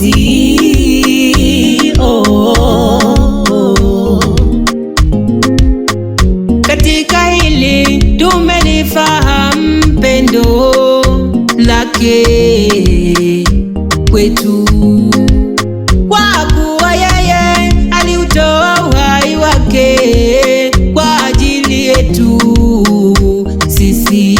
sisi. Katika hili tumelifahamu pendo lake kwetu, kwa kuwa yeye aliutoa uhai wake kwa ajili yetu sisi.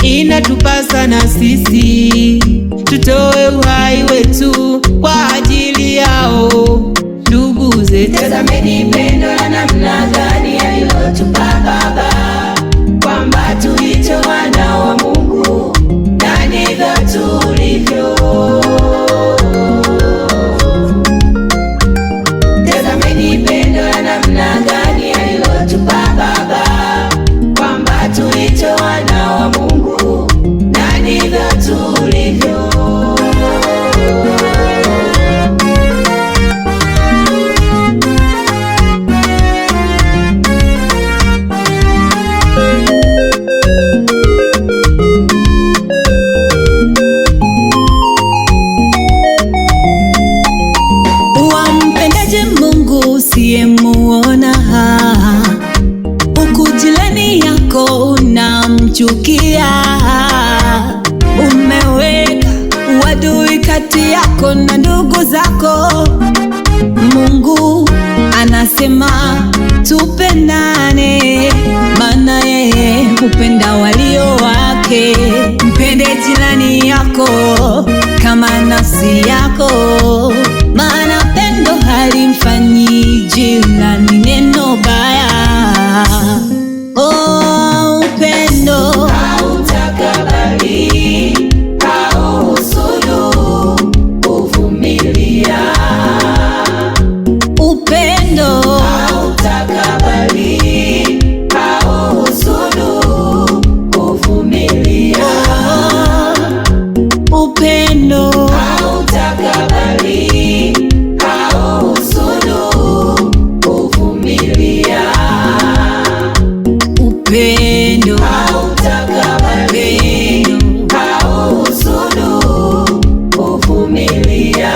Inatupasa na sisi tutoe uhai wetu kwa ajili yao ndugu zetu. Tazameni pendo la namna gani alilotupa Baba, kwamba tuitwe wana wa Mungu, na ndivyo tulivyo. Tazameni pendo la namna gani alilotupa Baba, kwamba tuitwe wana wa Mungu, na ndivyo tulivyo. Wampendaje Mungu usiyemuona? Huku jirani yako unamchukia. Umeweka uadui kati yako na ndugu zako. Mungu anasema tupendane, maana yeye hupenda walio wake. Mpende jirani yako kama nafsi yako, maana pendo halimfanyi jirani neno baya. Upendo hautakabali, hauhusudu, huvumilia. Upendo hautakabali, hauhusudu, huvumilia. Upendo hautakabali, hauhusudu, huvumilia. upendo hautakabali, hauhusudu, huvumilia.